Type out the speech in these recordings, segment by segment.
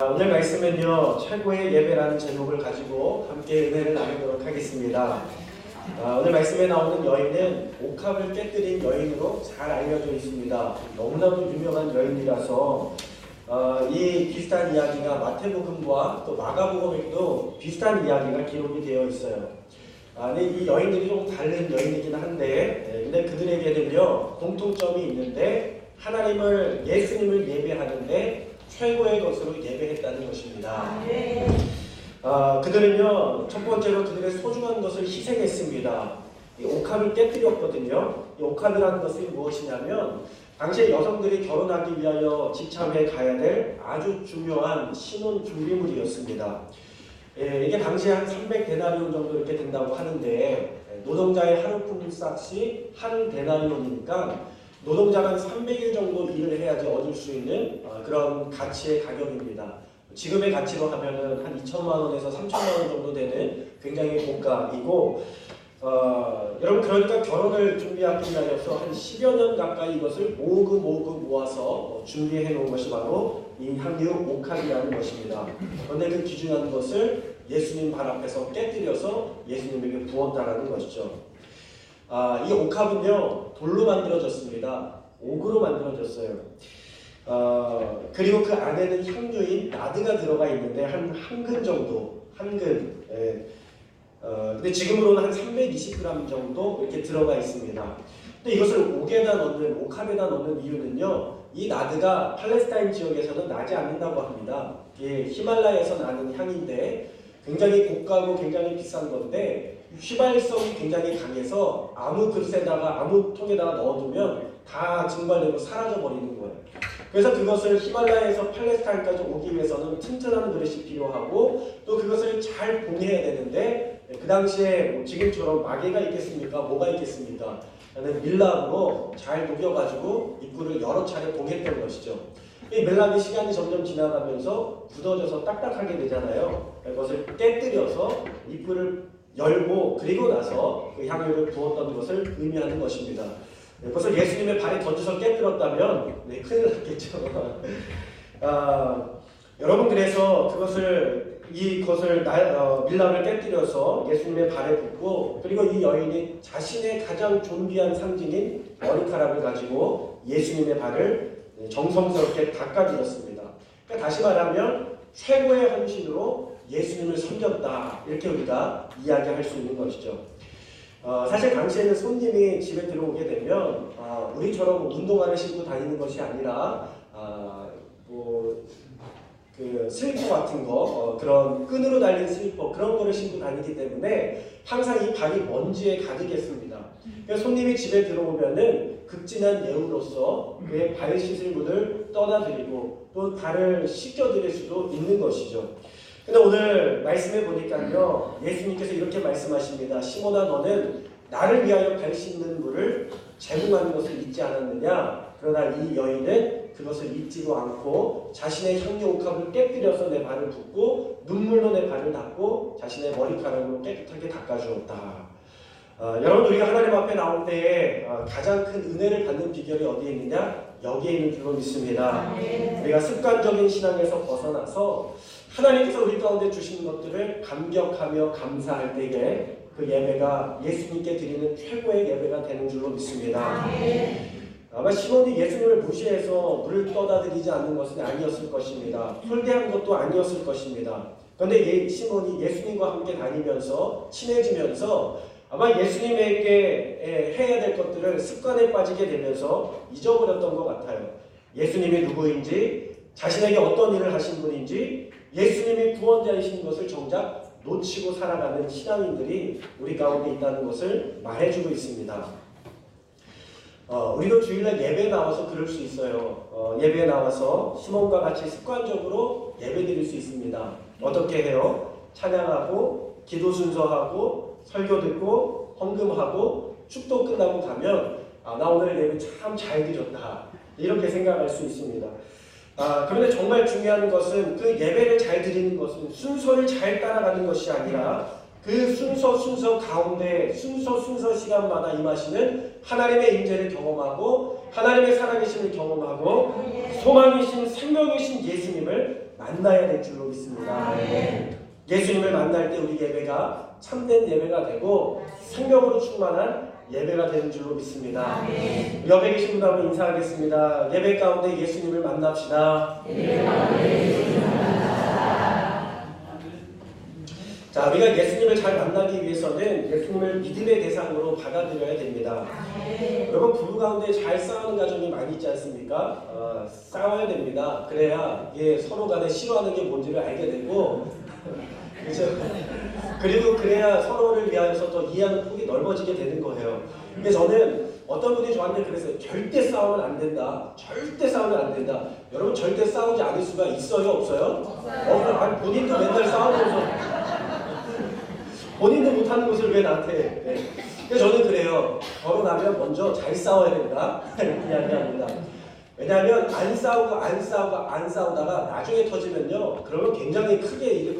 오늘 말씀은요, 최고의 예배라는 제목을 가지고 함께 은혜를 나누도록 하겠습니다. 오늘 말씀에 나오는 여인은 옥합을 깨뜨린 여인으로 잘 알려져 있습니다. 너무나도 유명한 여인이라서 이 비슷한 이야기가 마태복음과 또 마가복음에도 비슷한 이야기가 기록이 되어 있어요. 근데 이 여인들이 좀 다른 여인이긴 한데, 근데 그들에게는요 공통점이 있는데 하나님을, 예수님을 예배하는데 최고의 것으로 예배했다는 것입니다. 그들은요, 첫 번째로 그들의 소중한 것을 희생했습니다. 이 옥합을 깨뜨렸거든요. 이 옥합이라는 것이 무엇이냐면 당시에 여성들이 결혼하기 위하여 지참해 가야 될 아주 중요한 신혼 준비물이었습니다. 이게 당시에 한 300데나리온 정도 이렇게 된다고 하는데, 노동자의 하루 품삯이 한 데나리온이니까 노동자가 한 300일 정도 일을 해야지 얻을 수 있는 그런 가치의 가격입니다. 지금의 가치로 하면은 한 2천만 원에서 3천만 원 정도 되는 굉장히 고가이고, 여러분, 그러니까 결혼을 준비하기 위하여서 한 10여 년 가까이 이것을 모으고 모아서 준비해 놓은 것이 바로 이 향유 옥합이라는 것입니다. 그런데 그 귀중한 것을 예수님 발 앞에서 깨뜨려서 예수님에게 부었다라는 것이죠. 이 옥합은요, 돌로 만들어졌습니다. 옥으로 만들어졌어요. 그리고 그 안에는 향유인 나드가 들어가 있는데 한 근 정도, 한 근. 근데 지금으로는 한 320g 정도 이렇게 들어가 있습니다. 근데 이것을 옥합에다 넣는 이유는요, 이 나드가 팔레스타인 지역에서는 나지 않는다고 합니다. 이게 히말라야에서 나는 향인데 굉장히 고가고 굉장히 비싼 건데 휘발성이 굉장히 강해서 아무 그릇에다가 아무 통에다가 넣어두면 다 증발되고 사라져 버리는 거예요. 그래서 그것을 히말라야에서 팔레스타인까지 오기 위해서는 튼튼한 그릇이 필요하고, 또 그것을 잘 봉해야 되는데 그 당시에 지금처럼 마개가 있겠습니까? 뭐가 있겠습니까? 밀랍으로 잘 녹여가지고 입구를 여러 차례 봉했던 것이죠. 이 밀랍이 시간이 점점 지나가면서 굳어져서 딱딱하게 되잖아요. 그것을 깨뜨려서 입구를 열고 그리고 나서 그 향유를 부었던 것을 의미하는 것입니다. 그것을 예수님의 발에 던져서 깨뜨렸다면 큰일 났겠죠. 여러분, 그래서 이것을 밀랍을 깨뜨려서 예수님의 발에 붓고, 그리고 이 여인이 자신의 가장 존귀한 상징인 머리카락을 가지고 예수님의 발을 정성스럽게 닦아주었습니다. 그러니까 다시 말하면 최고의 헌신으로 예수님을 섬겼다, 이렇게 우리가 이야기할 수 있는 것이죠. 사실 당시에는 손님이 집에 들어오게 되면 우리처럼 운동화를 신고 다니는 것이 아니라 그 슬리퍼 같은 거, 그런 끈으로 달린 슬리퍼, 그런 거를 신고 다니기 때문에 항상 이 발이 먼지에 가득했습니다. 그래서 손님이 집에 들어오면은 극진한 예우로서 그의 발 씻을 물을 떠다드리고 또 발을 씻겨드릴 수도 있는 것이죠. 근데 오늘 말씀해 보니까요, 예수님께서 이렇게 말씀하십니다. 시몬아, 너는 나를 위하여 발 씻는 물을 제공하는 것을 잊지 않았느냐? 그러나 이 여인은 그것을 잊지도 않고 자신의 향유 옥합을 깨뜨려서 내 발을 붓고 눈물로 내 발을 닦고 자신의 머리카락으로 깨끗하게 닦아주었다. 여러분, 우리가 하나님 앞에 나올 때에 가장 큰 은혜를 받는 비결이 어디에 있느냐? 여기에 있는 줄로 믿습니다. 우리가 습관적인 신앙에서 벗어나서 하나님께서 우리 가운데 주신 것들을 감격하며 감사할 때에 그 예배가 예수님께 드리는 최고의 예배가 되는 줄로 믿습니다. 아마 시몬이 예수님을 무시해서 물을 떠다드리지 않는 것은 아니었을 것입니다. 홀대한 것도 아니었을 것입니다. 그런데 시몬이 예수님과 함께 다니면서 친해지면서 아마 예수님에게 해야 될 것들을 습관에 빠지게 되면서 잊어버렸던 것 같아요. 예수님이 누구인지, 자신에게 어떤 일을 하신 분인지, 예수님이 구원자이신 것을 정작 놓치고 살아가는 신앙인들이 우리 가운데 있다는 것을 말해주고 있습니다. 우리도 주일날 예배에 나와서 그럴 수 있어요. 예배에 나와서 시몬과 같이 습관적으로 예배드릴 수 있습니다. 어떻게 해요? 찬양하고 기도 순서하고 설교 듣고 헌금하고 축도 끝나고 가면 나 오늘 예배 참 잘 드렸다, 이렇게 생각할 수 있습니다. 그런데 정말 중요한 것은 그 예배를 잘 드리는 것은 순서를 잘 따라가는 것이 아니라 그 순서 가운데 순서 시간마다 임하시는 하나님의 임재를 경험하고 하나님의 살아계심을 경험하고 소망이신 생명이신 예수님을 만나야 될 줄로 믿습니다. 예수님을 만날 때 우리 예배가 참된 예배가 되고 생명으로 충만한 예배가 되는 줄로 믿습니다. 옆에 계신 분 한번 인사하겠습니다. 예배 가운데 예수님을 만납시다. 자, 우리가 예수님을 잘 만나기 위해서는 예수님을 믿음의 대상으로 받아들여야 됩니다. 여러분, 부부 가운데 잘 싸우는 가정이 많이 있지 않습니까? 싸워야 됩니다. 그래야 서로 간에 싫어하는 게 뭔지를 알게 되고, 그렇죠? 그리고 그래야 서로를 위하여서 더 이해하는 폭이 넓어지게 되는 거예요. 근데 저는 어떤 분이 저한테 그랬어요. 절대 싸우면 안 된다. 절대 싸우면 안 된다. 여러분, 절대 싸우지 않을 수가 있어요? 없어요? 없어요. 아니, 본인도 맨날 싸우면서 본인도 못하는 것을 왜 나한테 해? 네. 그래서 저는 그래요. 결혼하면 먼저 잘 싸워야 된다. 이렇게 이야기합니다. 왜냐하면 안 싸우다가 나중에 터지면요. 그러면 굉장히 크게 이게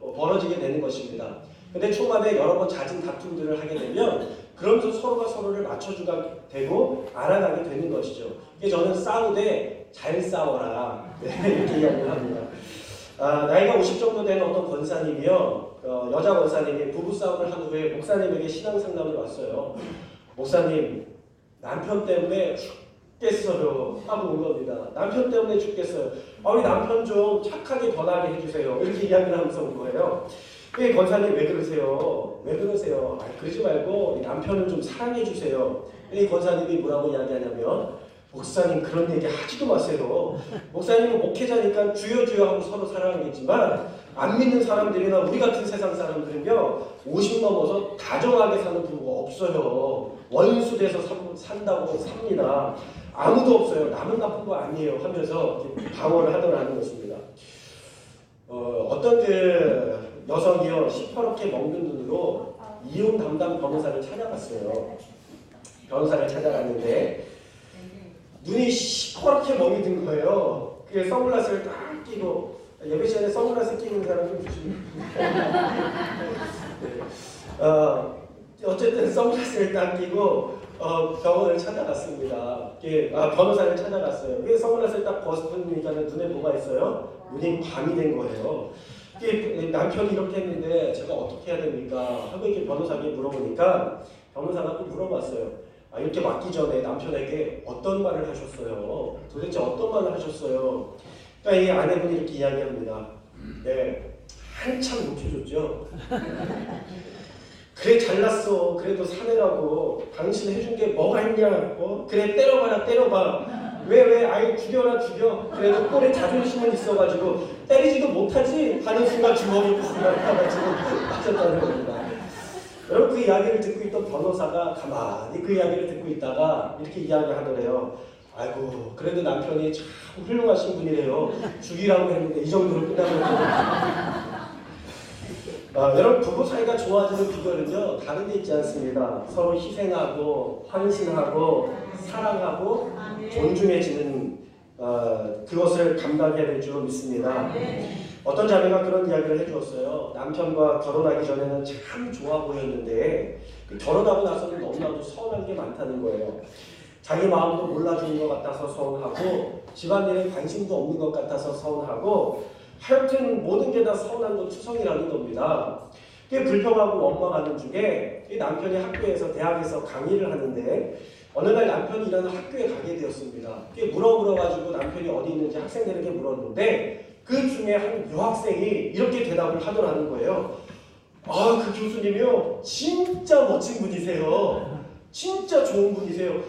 벌어지게 되는 것입니다. 근데 초반에 여러 번 잦은 다툼들을 하게 되면 그러면서 서로가 서로를 맞춰주게 되고 알아가게 되는 것이죠. 그래서 저는 싸우되 잘 싸워라. 네, 이렇게 이야기를 합니다. 나이가 50 정도 된 어떤 권사님이요. 여자 권사님이 부부싸움을 한 후에 목사님에게 신앙상담을 왔어요. 목사님, 남편 때문에 죽겠어요 하고 온 겁니다. 남편 때문에 죽겠어요. 우리 남편 좀 착하게 변하게 해주세요. 이렇게 이야기를 하면서 온 거예요. 권사님, 왜 그러세요? 왜 그러세요? 그러지 말고 남편을 좀 사랑해 주세요. 이 권사님이 뭐라고 이야기하냐면, 목사님 그런 얘기 하지도 마세요. 목사님은 목회자니까 주여 주여 하고 서로 사랑하겠지만 안 믿는 사람들이나 우리 같은 세상 사람들은요, 50 넘어서 다정하게 사는 부부가 없어요. 원수돼서 산다고 삽니다. 아무도 없어요. 남은 나쁜 거 아니에요 하면서 방어를 하더라는 것입니다. 어떤 여성이요, 시퍼렇게 먹는 눈으로 이혼 담당 변호사를 찾아갔어요. 변호사를 찾아갔는데 눈이 시퍼렇게 멍이 든 거예요. 그게 선글라스를 딱 끼고, 예배 시간에 선글라스 끼는 사람 좀 주시면. 어쨌든 선글라스를 딱 끼고 병원을 찾아갔습니다. 변호사를 찾아갔어요. 그게 선글라스를 딱 벗으니까 눈에 뭐가 있어요? 눈이 밤이 된 거예요. 남편이 이렇게 했는데 제가 어떻게 해야 됩니까? 하고 이렇게 변호사에게 물어보니까 변호사가 또 물어봤어요. 이렇게 맞기 전에 남편에게 어떤 말을 하셨어요? 도대체 어떤 말을 하셨어요? 그러니까 이 아내분이 이렇게 이야기합니다. 네, 한참 높여줬죠. 그래 잘났어. 그래도 사내라고. 당신 해준 게 뭐가 있냐? 그래 때려봐라 때려봐. 왜 아이 죽여라 죽여. 그래도 꼴에 자존심은 있어가지고 때리지도 못하지 하는 순간 주먹이 팍 나가가지고 맞았다는 겁니다. 여러분, 그 이야기를 듣고 있던 변호사가 가만히 그 이야기를 듣고 있다가 이렇게 이야기하더래요. 아이고, 그래도 남편이 참 훌륭하신 분이래요. 죽이라고 했는데 이 정도로 끝나면. 여러분, 부부 사이가 좋아지는 비결은요, 다른 데 있지 않습니다. 서로 희생하고 헌신하고 사랑하고 존중해지는 그것을 감당해야 될 줄로 믿습니다. 어떤 자매가 그런 이야기를 해주었어요. 남편과 결혼하기 전에는 참 좋아 보였는데 결혼하고 나서는 너무나도 서운한 게 많다는 거예요. 자기 마음도 몰라주는 것 같아서 서운하고 집안일에 관심도 없는 것 같아서 서운하고 하여튼 모든 게 다 서운한 건 투성이라는 겁니다. 꽤 불평하고 원망하는 중에 남편이 학교에서 대학에서 강의를 하는데 어느 날 남편이 일하는 학교에 가게 되었습니다. 꽤 물어가지고 남편이 어디 있는지 학생들에게 물었는데 그 중에 한 여학생이 이렇게 대답을 하더라는 거예요. 그 교수님이요, 진짜 멋진 분이세요. 진짜 좋은 분이세요.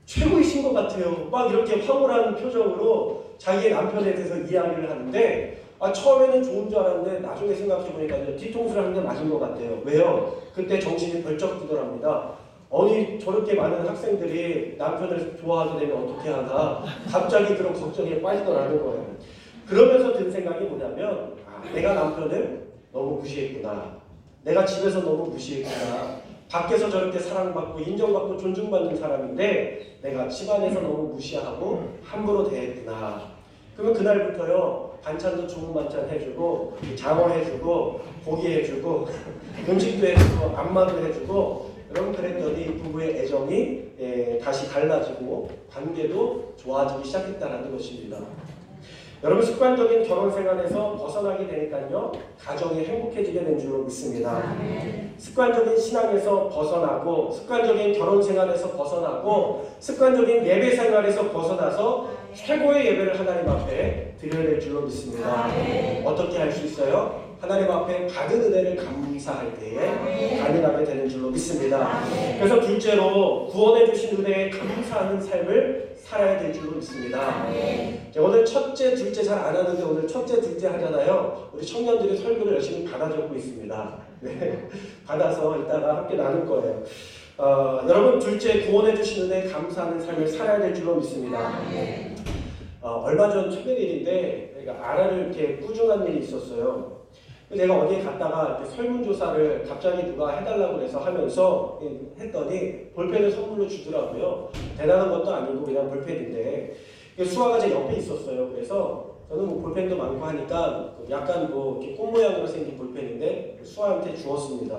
최고이신 것 같아요. 막 이렇게 황홀한 표정으로 자기의 남편에 대해서 이야기를 하는데 처음에는 좋은 줄 알았는데 나중에 생각해보니까 뒤통수를 한 대 맞은 것 같아요. 왜요? 그때 정신이 벌쩍 뜨더랍니다. 아니, 저렇게 많은 학생들이 남편을 좋아하게 되면 어떻게 하나 갑자기 그런 걱정에 빠지더라는 거예요. 그러면서 든 생각이 뭐냐면 내가 남편을 너무 무시했구나. 내가 집에서 너무 무시했구나. 밖에서 저렇게 사랑받고 인정받고 존중받는 사람인데 내가 집안에서 너무 무시하고 함부로 대했구나. 그러면 그날부터요, 반찬도 좋은 반찬 해주고 장어 해주고 고기 해주고 음식도 해주고 안마도 해주고 여러분, 그랬더니 부부의 애정이 다시 달라지고 관계도 좋아지기 시작했다는 것입니다. 여러분 습관적인 결혼 생활에서 벗어나게 되니까요 가정이 행복해지게 된 줄로 믿습니다. 습관적인 신앙에서 벗어나고 습관적인 결혼 생활에서 벗어나고 습관적인 예배 생활에서 벗어나서 최고의 예배를 하나님 앞에 드려야 될 줄로 믿습니다. 어떻게 할 수 있어요? 하나님 앞에 받은 은혜를 감사할 때에 가능하게 되는 줄로 믿습니다. 그래서 둘째로 구원해 주신 은혜에 감사하는 삶을 살아야 될 줄로 믿습니다. 오늘 첫째, 둘째 잘 안 하는데 오늘 첫째, 둘째 하잖아요. 우리 청년들이 설교를 열심히 받아 적고 있습니다. 네. 받아서 이따가 함께 나눌 거예요. 여러분 둘째, 구원해 주신 은혜에 감사하는 삶을 살아야 될 줄로 믿습니다. 얼마 전 최근 일인데 아라를 이렇게 꾸중한 일이 있었어요. 내가 어디에 갔다가 이렇게 설문조사를 갑자기 누가 해달라고 해서 하면서 했더니 볼펜을 선물로 주더라고요. 대단한 것도 아니고 그냥 볼펜인데 수아가 제 옆에 있었어요. 그래서 저는 뭐 볼펜도 많고 하니까 약간 뭐 이렇게 꽃 모양으로 생긴 볼펜인데 수아한테 주었습니다.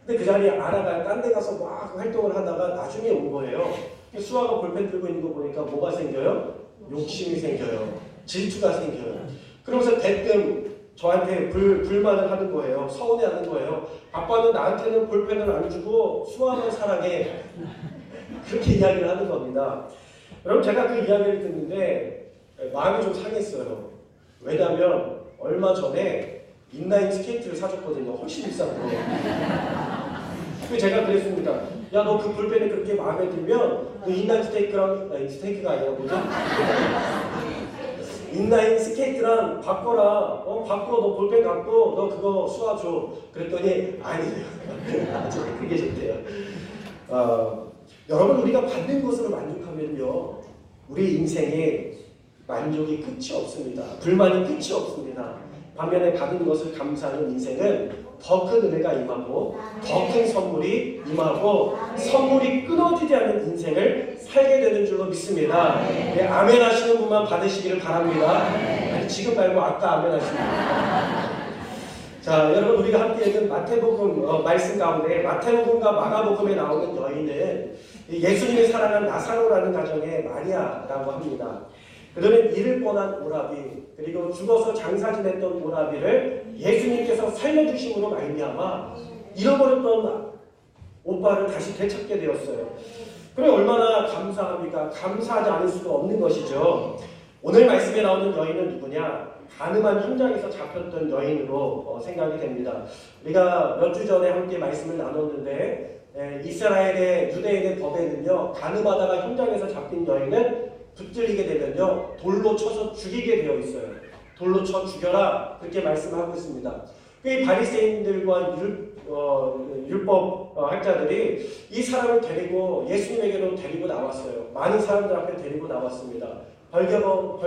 근데 그 자리에 아라가 딴 데 가서 막 활동을 하다가 나중에 온 거예요. 수아가 볼펜 들고 있는 거 보니까 뭐가 생겨요? 욕심이 생겨요. 질투가 생겨요. 그러면서 대뜸 저한테 불만을 하는 거예요. 서운해하는 거예요. 아빠는 나한테는 볼펜을 안 주고 수아만 사랑해. 그렇게 이야기를 하는 겁니다. 여러분 제가 그 이야기를 듣는데 마음이 좀 상했어요. 왜냐하면 얼마 전에 인라인 스케이트를 사줬거든요. 훨씬 비싼 거. 제가 그랬습니다. 야, 너 그 볼펜이 그렇게 마음에 들면 그 인라인 스테이크가 아니라 뭐죠? 인라인 스케이트랑 바꿔라. 바꿔. 너 볼펜 갖고 너 그거 수아 줘. 그랬더니 아니에요. 그게 좋대요. 여러분 우리가 받는 것으로 만족하면요 우리 인생에 만족이 끝이 없습니다. 불만이 끝이 없습니다. 반면에 받은 것을 감사하는 인생은 더 큰 은혜가 임하고 더 큰 선물이 임하고 선물이 끊어지지 않는 인생을 살게 되는 줄로 믿습니다. 네, 아멘 하시는 분만 받으시기를 바랍니다. 아니, 지금 말고 아까 아멘 하십니다. 자, 여러분 우리가 함께 읽은 마태복음 말씀 가운데 마태복음과 마가복음에 나오는 여인은 예수님이 사랑한 나사로라는 가정의 마리아라고 합니다. 그들은 잃을 뻔한 오라비 그리고 죽어서 장사 지냈던 오라비를 예수님께서 살려주심으로 말미암아 잃어버렸던 오빠를 다시 되찾게 되었어요. 그래 얼마나 감사합니까? 감사하지 않을 수가 없는 것이죠. 오늘 말씀에 나오는 여인은 누구냐? 가늠한 현장에서 잡혔던 여인으로 생각이 됩니다. 우리가 몇 주 전에 함께 말씀을 나눴는데 이스라엘의 유대인의 법에는요 가늠하다가 현장에서 잡힌 여인은 붙들리게 되면요 돌로 쳐서 죽이게 되어 있어요. 돌로 쳐 죽여라 그렇게 말씀하고 있습니다. 이 바리새인들과 율법 학자들이 이 사람을 데리고 예수님에게로 데리고 나왔어요. 많은 사람들 앞에 데리고 나왔습니다. 벌거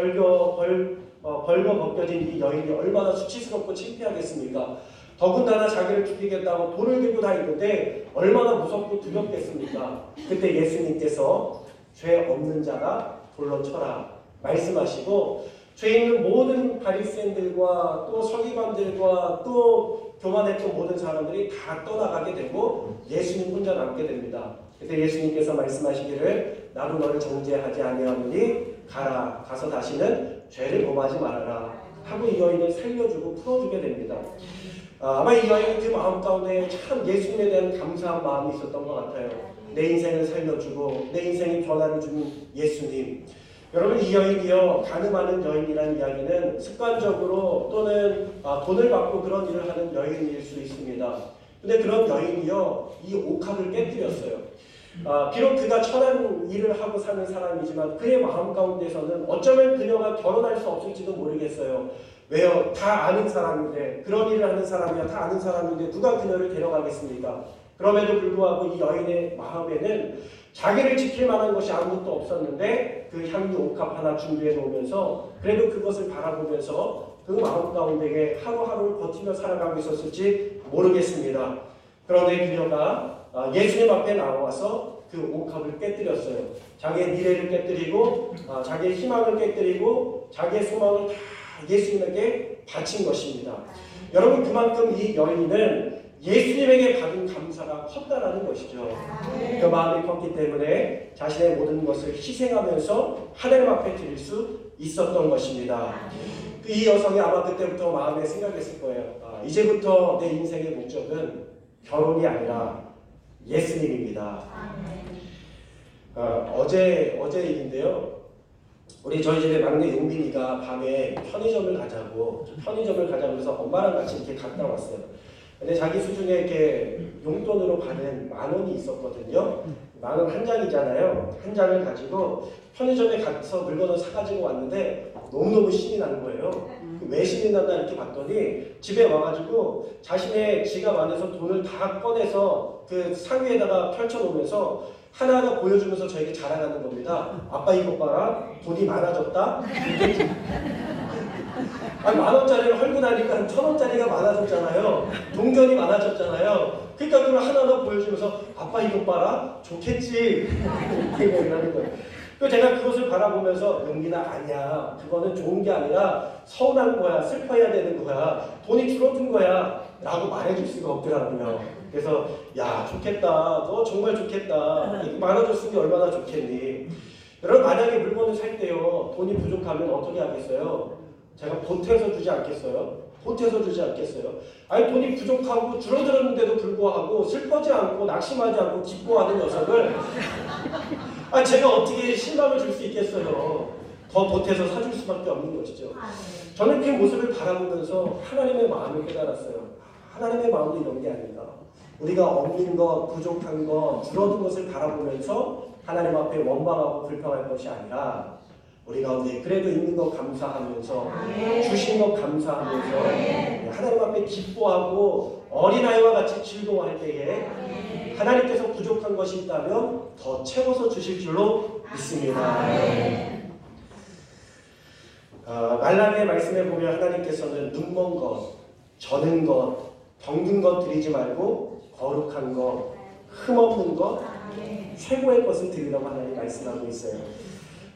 벗겨진 이 여인이 얼마나 수치스럽고 창피하겠습니까? 더군다나 자기를 죽이겠다고 돌을 들고 다니는데 얼마나 무섭고 두렵겠습니까? 그때 예수님께서 죄 없는 자가 돌로 쳐라 말씀하시고 죄 있는 모든 바리새인들과 또 서기관들과 또 교만했던 모든 사람들이 다 떠나가게 되고 예수님 혼자 남게 됩니다. 그때 예수님께서 말씀하시기를 나도 너를 정죄하지 아니하노니 가라 가서 다시는 죄를 범하지 말아라 하고 이 여인을 살려주고 풀어주게 됩니다. 아마 이 여인은 그 마음 가운데 참 예수님에 대한 감사한 마음이 있었던 것 같아요. 내 인생을 살려주고 내 인생의 변화를 준 예수님. 여러분 이 여인이요 가늠하는 여인이라는 이야기는 습관적으로 또는 돈을 받고 그런 일을 하는 여인일 수 있습니다. 근데 그런 여인이요 이 옥합을 깨뜨렸어요. 비록 그가 천한 일을 하고 사는 사람이지만 그의 마음 가운데서는 어쩌면 그녀가 결혼할 수 없을지도 모르겠어요. 왜요? 다 아는 사람인데 그런 일을 하는 사람이야 다 아는 사람인데 누가 그녀를 데려가겠습니까? 그럼에도 불구하고 이 여인의 마음에는 자기를 지킬 만한 것이 아무것도 없었는데 그 향유 옥합 하나 준비해 놓으면서 그래도 그것을 바라보면서 그 마음 가운데 하루하루를 버티며 살아가고 있었을지 모르겠습니다. 그런데 그녀가 예수님 앞에 나와서 그 옥합을 깨뜨렸어요. 자기의 미래를 깨뜨리고 자기의 희망을 깨뜨리고 자기의 소망을 다 예수님에게 바친 것입니다. 여러분 그만큼 이 여인은 예수님에게 받은 감사가 컸다라는 것이죠. 그 마음이 컸기 때문에 자신의 모든 것을 희생하면서 하나님 앞에 드릴 수 있었던 것입니다. 이 여성이 아마 그때부터 마음에 생각했을 거예요. 이제부터 내 인생의 목적은 결혼이 아니라 예수님입니다. 어제 일인데요. 저희 집에 막내 용빈이가 밤에 편의점을 가자고 해서 엄마랑 같이 이렇게 갔다 왔어요. 근데 자기 수중에 이렇게 용돈으로 받은 10,000원이 있었거든요. 10,000원 한 장이잖아요. 한 장을 가지고 편의점에 가서 물건을 사가지고 왔는데 너무너무 신이 나는 거예요. 왜 신이 난다 이렇게 봤더니 집에 와가지고 자신의 지갑 안에서 돈을 다 꺼내서 그 상위에다가 펼쳐놓으면서 하나하나 보여주면서 저에게 자랑하는 겁니다. 아빠 이거 봐라, 돈이 많아졌다. 아니 10,000원짜리를 헐고 나니까 1,000원짜리가 많아졌잖아요. 동전이 많아졌잖아요. 그러니까 그걸 하나하나 보여주면서 아빠 이거 봐라, 좋겠지. 이렇게 얘기하는 거예요. 그래서 제가 그것을 바라보면서 용기나 아니야. 그거는 좋은 게 아니라 서운한 거야. 슬퍼해야 되는 거야. 돈이 줄어든 거야. 라고 말해줄 수가 없더라고요. 그래서 야 좋겠다. 너 정말 좋겠다. 이거 많아졌으니 얼마나 좋겠니. 여러분 만약에 물건을 살 때요. 돈이 부족하면 어떻게 하겠어요? 제가 보태서 주지 않겠어요? 보태서 주지 않겠어요? 아니 돈이 부족하고 줄어들었는데도 불구하고 슬퍼지 않고 낙심하지 않고 기뻐하는 녀석을 제가 어떻게 실망을 줄 수 있겠어요? 더 보태서 사줄 수밖에 없는 것이죠. 저는 그 모습을 바라보면서 하나님의 마음을 깨달았어요. 하나님의 마음도 이런 게 아닌가. 우리가 없는 것, 부족한 것, 줄어든 것을 바라보면서 하나님 앞에 원망하고 불평할 것이 아니라 우리 가운데 그래도 있는 것 감사하면서 주신 것 감사하면서 하나님 앞에 기뻐하고 어린아이와 같이 즐거워할 때에 하나님께서 부족한 것이 있다면 더 채워서 주실 줄로 믿습니다. 말라기의 말씀에 보면 하나님께서는 눈먼 것, 저는 것, 병든 것 드리지 말고 거룩한 것, 흠없는 것, 최고의 것을 드리라고 하나님 말씀하고 있어요.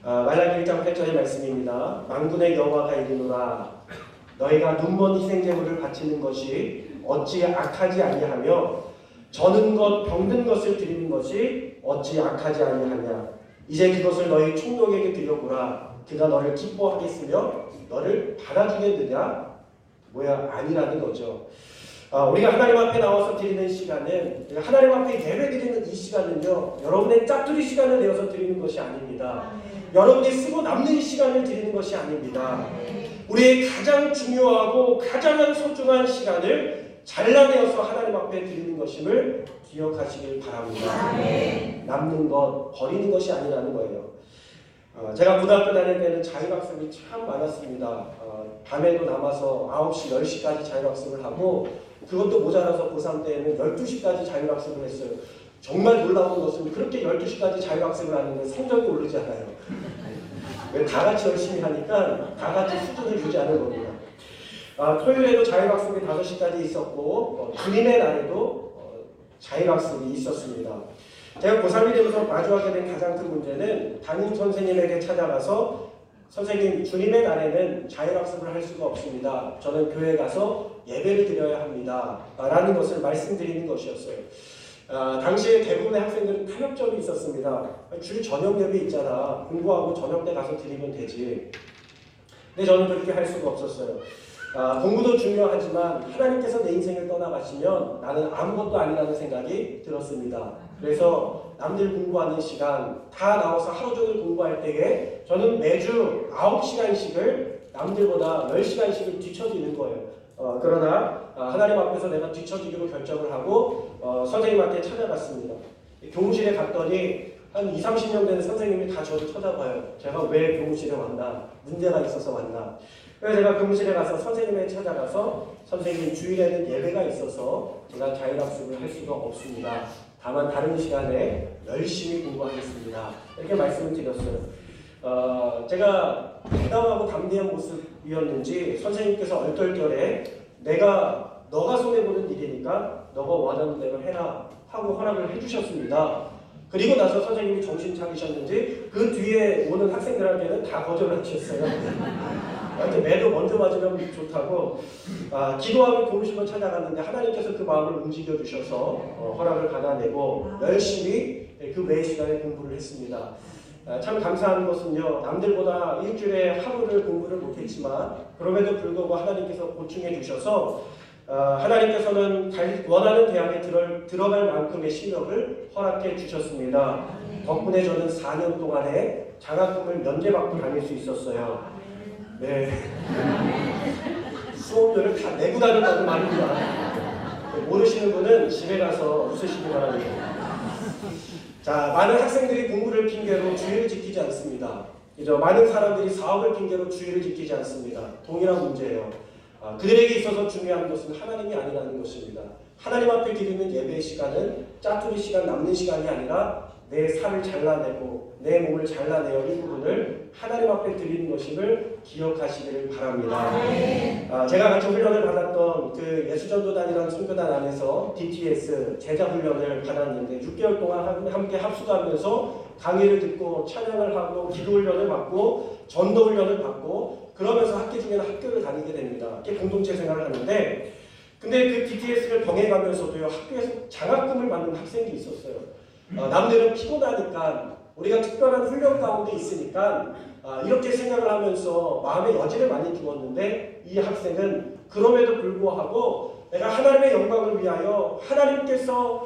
말라기 1장 8절의 말씀입니다. 만군의 여호와가 이르노라 너희가 눈먼 희생제물을 바치는 것이 어찌 악하지 아니하며 저는 것 병든 것을 드리는 것이 어찌 악하지 아니하냐. 이제 그것을 너희 총독에게 드려보라. 그가 너를 기뻐하겠으며 너를 받아주겠느냐. 아니라는 거죠. 우리가 하나님 앞에 나와서 드리는 시간은 하나님 앞에 예배 드리는 이 시간은요. 여러분의 짜투리 시간을 내어서 드리는 것이 아닙니다. 여러분이 쓰고 남는 시간을 드리는 것이 아닙니다. 우리의 가장 중요하고 가장 소중한 시간을 잘라내어서 하나님 앞에 드리는 것임을 기억하시길 바랍니다. 남는 것, 버리는 것이 아니라는 거예요. 제가 고등학교 다닐 때는 자율학습이 참 많았습니다. 밤에도 남아서 9시, 10시까지 자율학습을 하고 그것도 모자라서 고3 때는 12시까지 자율학습을 했어요. 정말 놀라운 것은 그렇게 12시까지 자율학습을 하는데 성적이 오르지 않아요. 왜 다 같이 열심히 하니까 다 같이 수준을 유지하는 겁니다. 토요일에도 자율학습이 5시까지 있었고 주님의 날에도 자율학습이 있었습니다. 제가 고3이 되면서 마주하게 된 가장 큰 문제는 담임 선생님에게 찾아가서 선생님 주님의 날에는 자율학습을 할 수가 없습니다. 저는 교회에 가서 예배를 드려야 합니다. 라는 것을 말씀드리는 것이었어요. 당시에 대부분의 학생들은 타협점이 있었습니다. 주 저녁 예배 있잖아. 공부하고 저녁 때 가서 드리면 되지. 근데 저는 그렇게 할 수가 없었어요. 공부도 중요하지만 하나님께서 내 인생을 떠나가시면 나는 아무것도 아니라는 생각이 들었습니다. 그래서 남들 공부하는 시간 다 나와서 하루 종일 공부할 때에 저는 매주 9시간씩을 남들보다 10시간씩을 뒤처지는 거예요. 그러나 하나님 앞에서 내가 뒤처지기로 결정을 하고 선생님한테 찾아갔습니다. 교무실에 갔더니 한 20, 30년 된 선생님이 다 저를 쳐다봐요. 제가 왜 교무실에 왔나? 문제가 있어서 왔나? 그래서 제가 교무실에 가서 선생님을 찾아가서 선생님 주일에는 예배가 있어서 제가 자율학습을 할 수가 없습니다. 다만 다른 시간에 열심히 공부하겠습니다. 이렇게 말씀을 드렸어요. 제가 대담하고 담대한 모습이었는지 선생님께서 얼떨결에 너가 손해보는 일이니까 너가 원하는 대로 해라 하고 허락을 해주셨습니다. 그리고 나서 선생님이 정신 차리셨는지 그 뒤에 오는 학생들한테는 다 거절을 하셨어요. 매도 먼저 맞으면 좋다고 기도하고 교무실로 찾아갔는데 하나님께서 그 마음을 움직여 주셔서 허락을 받아내고 열심히 그 외의 시간에 공부를 했습니다. 참 감사한 것은요, 남들보다 일주일에 하루를 공부를 못했지만 그럼에도 불구하고 하나님께서 보충해 주셔서 하나님께서는 원하는 대학에 들어갈 만큼의 실력을 허락해 주셨습니다. 덕분에 저는 4년 동안에 장학금을 면제받고 다닐 수 있었어요. 네. 수업료를 다 내고 다녔다고 말입니다. 모르시는 분은 집에 가서 웃으시기 바랍니다. 자, 많은 학생들이 공부를 핑계로 주의를 지키지 않습니다. 그죠? 많은 사람들이 사업을 핑계로 주의를 지키지 않습니다. 동일한 문제예요. 그들에게 있어서 중요한 것은 하나님이 아니라는 것입니다. 하나님 앞에 드리는 예배의 시간은 짜투리 시간 남는 시간이 아니라 내 살을 잘라내고 내 몸을 잘라내어 이 부분을 하나님 앞에 드리는 것임을 기억하시기를 바랍니다. 제가 같이 훈련을 받았던 그 예수전도단이라는 선교단 안에서 DTS 제자 훈련을 받았는데 6개월 동안 함께 합숙하면서 강의를 듣고 찬양을 하고 기도 훈련을 받고 전도 훈련을 받고 그러면서 학기 중에는 학교를 다니게 됩니다. 이렇게 공동체 생활을 하는데 근데 그 DTS를 병행하면서도요 학교에서 장학금을 받는 학생이 있었어요. 남들은 피곤하니까 우리가 특별한 훈련 가운데 있으니까 이렇게 생각을 하면서 마음의 여지를 많이 주었는데 이 학생은 그럼에도 불구하고 내가 하나님의 영광을 위하여 하나님께서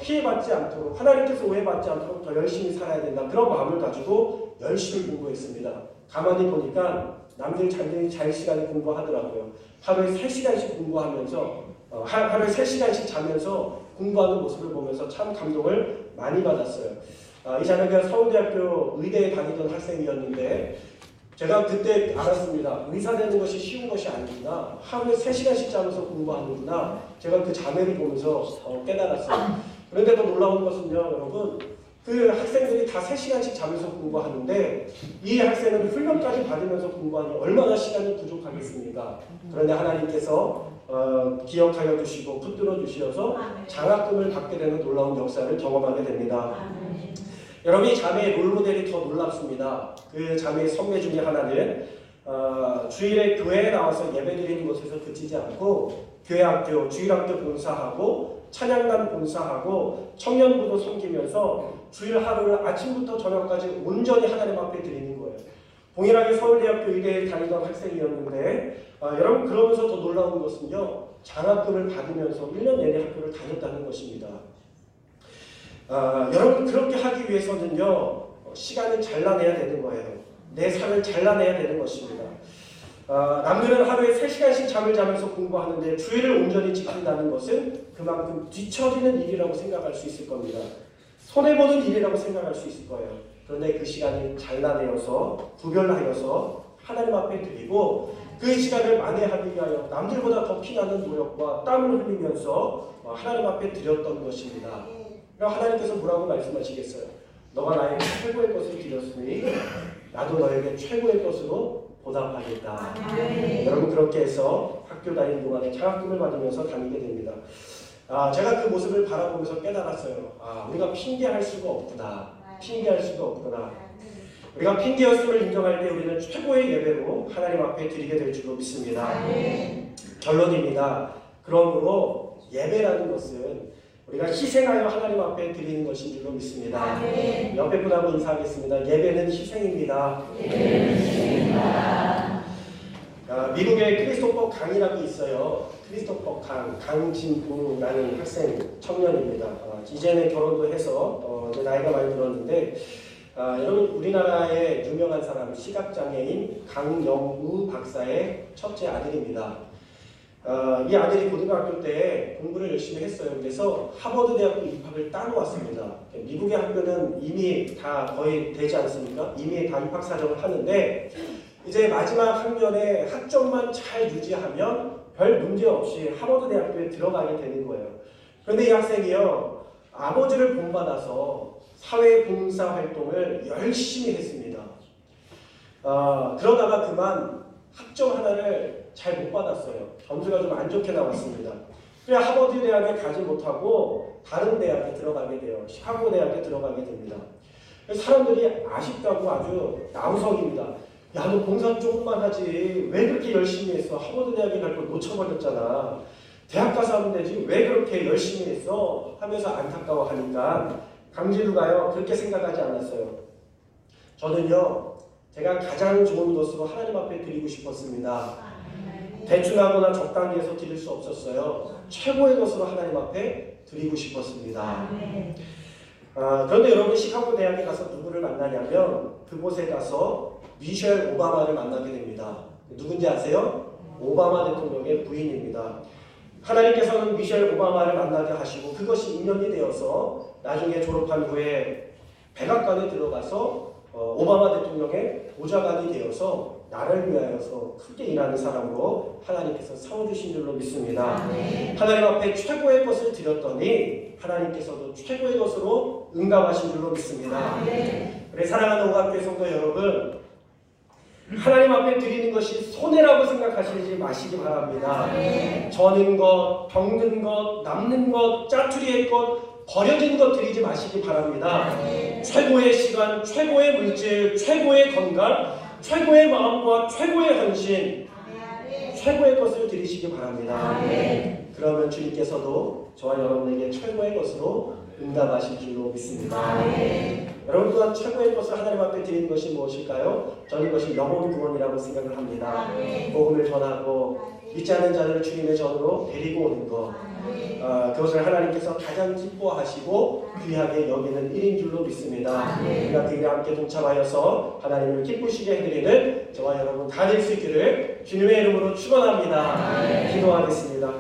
피해받지 않도록 하나님께서 오해받지 않도록 더 열심히 살아야 된다 그런 마음을 가지고 열심히 공부했습니다. 가만히 보니까 남들 잘 시간에 공부하더라고요. 하루에 3시간씩 공부하면서 하루에 3시간씩 자면서 공부하는 모습을 보면서 참 감동을 많이 받았어요. 이 자매가 서울대학교 의대에 다니던 학생이었는데 제가 그때 알았습니다. 의사 되는 것이 쉬운 것이 아니구나. 하루에 3시간씩 자면서 공부하는구나. 제가 그 자매를 보면서 깨달았어요. 그런데 더 놀라운 것은요, 여러분. 그 학생들이 다 3시간씩 자면서 공부하는데 이 학생은 훈련까지 받으면서 공부하니 얼마나 시간이 부족하겠습니까? 그런데 하나님께서 기억하여 주시고 붙들어 주셔서 장학금을 받게 되는 놀라운 역사를 경험하게 됩니다. 여러분 이 자매의 롤모델이 더 놀랍습니다. 그 자매의 선배 중에 하나는 주일에 교회에 나와서 예배드리는 것에서 그치지 않고 교회학교, 주일학교 봉사하고 찬양단 봉사하고 청년부도 섬기면서 주일 하루를 아침부터 저녁까지 온전히 하나님 앞에 드리는 거예요. 동일하게 서울대학교 의대에 다니던 학생이었는데 여러분 그러면서 더 놀라운 것은요. 장학금을 받으면서 1년 내내 학교를 다녔다는 것입니다. 여러분 그렇게 하기 위해서는요. 시간을 잘라내야 되는 거예요. 내 삶을 잘라내야 되는 것입니다. 남들은 하루에 3시간씩 잠을 자면서 공부하는데 주일을 온전히 지킨다는 것은 그만큼 뒤처지는 일이라고 생각할 수 있을 겁니다. 손해보는 일이라고 생각할 수 있을 거예요. 그런데 그 시간을 잘라내어서 구별하여서 하나님 앞에 드리고 그 시간을 만회하기 위하여 남들보다 더 피나는 노력과 땀을 흘리면서 하나님 앞에 드렸던 것입니다. 그럼 하나님께서 뭐라고 말씀하시겠어요? 너가 나에게 최고의 것을 드렸으니 나도 너에게 최고의 것으로 보답하겠다. 여러분 그렇게 해서 학교 다니는 동안에 장학금을 받으면서 다니게 됩니다. 제가 그 모습을 바라보면서 깨달았어요. 우리가 핑계할 수가 없구나. 핑계할 수가 없구나. 우리가 핑계였음을 인정할 때 우리는 최고의 예배로 하나님 앞에 드리게 될 줄로 믿습니다. 결론입니다. 그러므로 예배라는 것은 우리가 희생하여 하나님 앞에 드리는 것인 줄로 믿습니다. 옆에 분하고 인사하겠습니다. 예배는 희생입니다. 미국에 크리스토퍼 강이라고 있어요. 크리스토퍼 강진구라는 학생 청년입니다. 이제는 결혼도 해서 이제 나이가 많이 들었는데 여러분 우리나라의 유명한 사람 시각장애인 강영우 박사의 첫째 아들입니다. 이 아들이 고등학교 때 공부를 열심히 했어요. 그래서 하버드 대학교 입학을 따놓았습니다. 미국의 학교는 이미 다 거의 되지 않습니까? 이미 다 입학 사정을 하는데 이제 마지막 학년에 학점만 잘 유지하면 별 문제 없이 하버드 대학교에 들어가게 되는 거예요. 그런데 이 학생이요 아버지를 본받아서 사회봉사 활동을 열심히 했습니다. 그러다가 그만 학점 하나를 잘 못 받았어요. 점수가 좀 안 좋게 나왔습니다. 그래 하버드 대학에 가지 못하고 다른 대학에 들어가게 돼요. 시카고 대학에 들어가게 됩니다. 사람들이 아쉽다고 아주 나우성입니다. 야, 너 봉사 조금만 하지 왜 그렇게 열심히 했어? 하버드 대학에 갈 걸 놓쳐버렸잖아. 대학 가서 하면 되지 왜 그렇게 열심히 했어? 하면서 안타까워하니까 강진우가요 그렇게 생각하지 않았어요. 저는요, 제가 가장 좋은 것으로 하나님 앞에 드리고 싶었습니다. 대충하거나 적당히 해서 드릴 수 없었어요. 최고의 것으로 하나님 앞에 드리고 싶었습니다. 그런데 여러분, 시카고 대학에 가서 누구를 만나냐면 그곳에 가서 미셸 오바마를 만나게 됩니다. 누군지 아세요? 오바마 대통령의 부인입니다. 하나님께서는 미셸 오바마를 만나게 하시고 그것이 인연이 되어서 나중에 졸업한 후에 백악관에 들어가서 오바마 대통령의 보좌관이 되어서 나를 위하여서 크게 일하는 사람으로 하나님께서 세워주신 줄로 믿습니다. 하나님 앞에 최고의 것을 드렸더니 하나님께서도 최고의 것으로 응답하신 줄로 믿습니다. 우리 사랑하는 오감교회 성도 여러분, 하나님 앞에 드리는 것이 손해라고 생각하시지 마시기 바랍니다. 저는 것, 병든 것, 남는 것, 짜투리의 것, 버려진 것 드리지 마시기 바랍니다. 최고의 시간, 최고의 물질, 최고의 건강, 최고의 마음과 최고의 헌신, 최고의 것을 드리시기 바랍니다. 그러면 주님께서도 저와 여러분에게 최고의 것으로 응답하실 줄로 믿습니다. 여러분 또한 최고의 것을 하나님 앞에 드리는 것이 무엇일까요? 저는 이것이 영혼 구원이라고 생각을 합니다. 복음을 전하고 믿지 않는 자들을 주님의 전으로 데리고 오는 것, 그것을 하나님께서 가장 기뻐하시고 귀하게 여기는 일인 줄로 믿습니다. 우리가 그 일에 함께 동참하여서 하나님을 기쁘시게 해드리는 저와 여러분 다 될 수 있기를 주님의 이름으로 축원합니다. 기도하겠습니다.